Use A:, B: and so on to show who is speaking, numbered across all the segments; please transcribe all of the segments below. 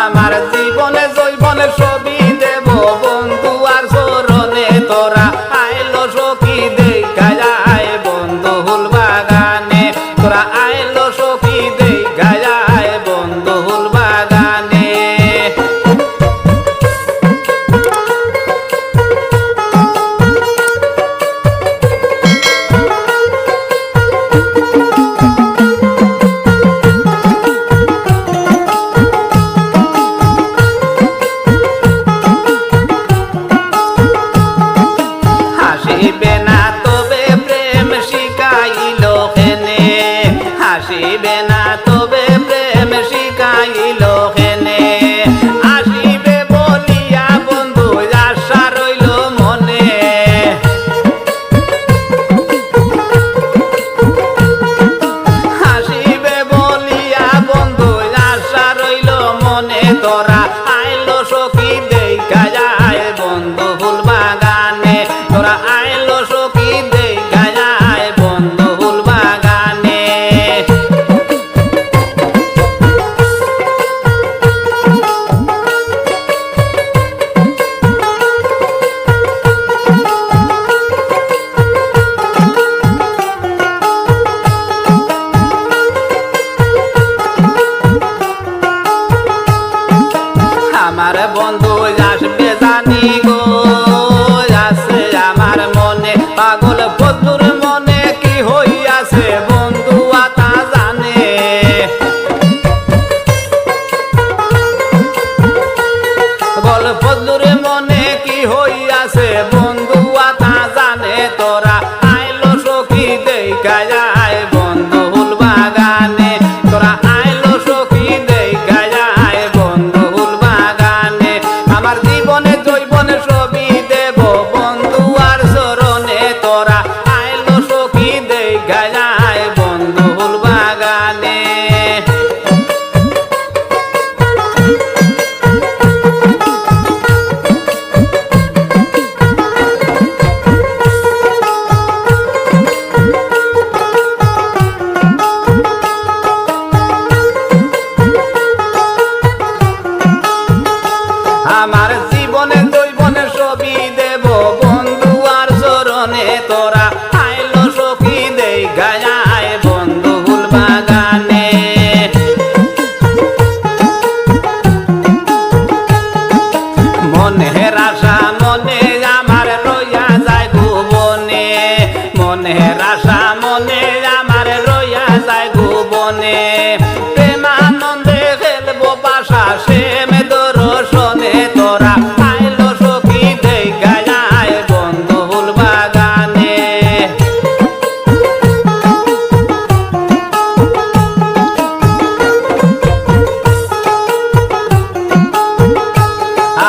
A: আমার জীবনে জৈবনে ছবি দেব বন্ধু আর চরণে তোরা আইলো সখী দেখা যায় বন্ধু ফুল বাগানে তোরা আইলো সখী দেখা যায় বন্ধু ফুল বাগানে হাসিবে না তবে প্রেম শিখাইল কেনে হাসিবে না তবে প্রেম শিখাইল কেনে আসিবে বলিয়া বন্ধু আশা রইল মনে হাসিবে বলিয়া বন্ধু আশা রইল মনে তোরা আইলো সখী দেখা যায় বন্ধু ফুল বাগানে তোরা আইলো সখী দেখা যায় বন্ধু ফুল বাগানে আমার বন্ধু আসবে জানি গো আছে আমার মনে পাগল বন্ধুর মনে কি হইয়াছে বন্ধু আতা জানে পাগল বন্ধুর মনে কি হইয়াছে বন্ধু আতা জানে তোরা আইলো সখী দেখা যায় বন্ধু ফুল বাগানে তোরা আইলো সখী দেখা যায় বন্ধু ফুল বাগানে আমার জীবনে জৈবনে ছবি দেব বন্ধু আর চরণে তোরা আইলো সখী দেখা যায় বন্ধু ফুল বাগানে আমার জীবনে জৈবনে ছবি দেব বন্ধু আর চরণে তোরা আইলো সখী দেখা যায় বন্ধু ফুল বাগানে মনের আশা মনে আমার রইয়া যায় ভুবনে মনের আশা মনে আমার রইয়া যায় ভুবনে প্রেমানন্দে খেলবো বাসা সেম দর্শনে তোরা আইলো সখী দেখা যায় বন্ধু ফুল বাগানে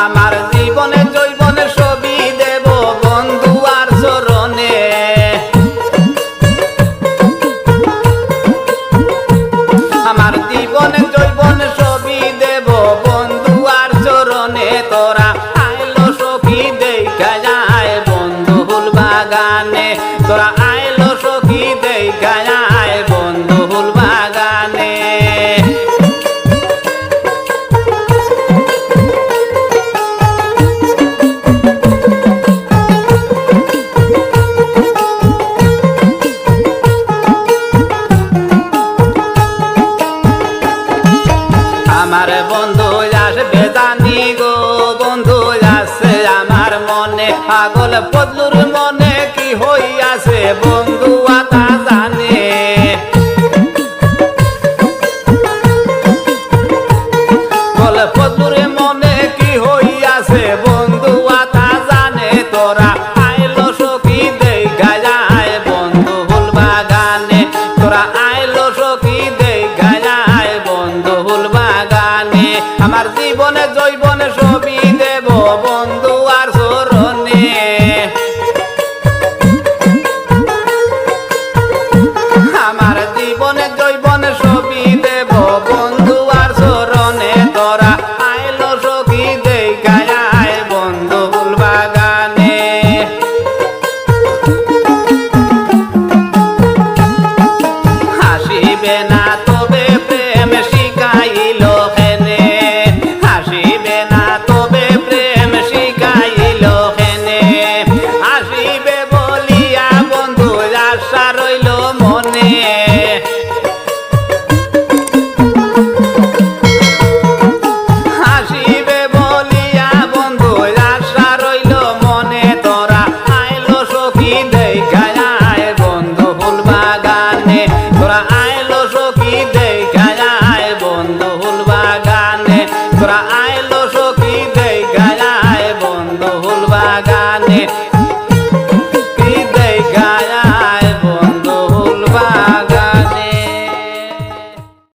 A: আমার জীবনে জৈবনে ছবি দেব বন্ধু আর চরণে আমার জীবনে জৈবনে ছবি দেব বন্ধু আর চরণে তোরা আইলো সখী দেখা যায় বন্ধু ফুল বাগানে তোরা আইলো সখী দেখা যায় বন্ধু ফুল বাগানে আমার বন্ধু আসবে জানি গো বন্ধু আছে আমার মনে পাগল বদলুর মনে কি হইয়াছে বন্ধু আতা জানে বলে বদলুর মনে কি হইয়াছে বন্ধু আতা জানে তোরা আইলো সখী দেখা যায় বন্ধু ফুল বাগানে তোরা আইলো সখী দেখা যায় বন্ধু ফুল বাগানে আমার জীবনে জৈবনে ছবি দেব বন্ধু আর চরণে আমার জীবনে জৈবনে ছবি দেব বন্ধু আর চরণে তোরা আইলো সখী দেখা যায় বন্ধু ফুল বাগানে হাসিবে না তবে প্রেম শিখাইল কেনে মনে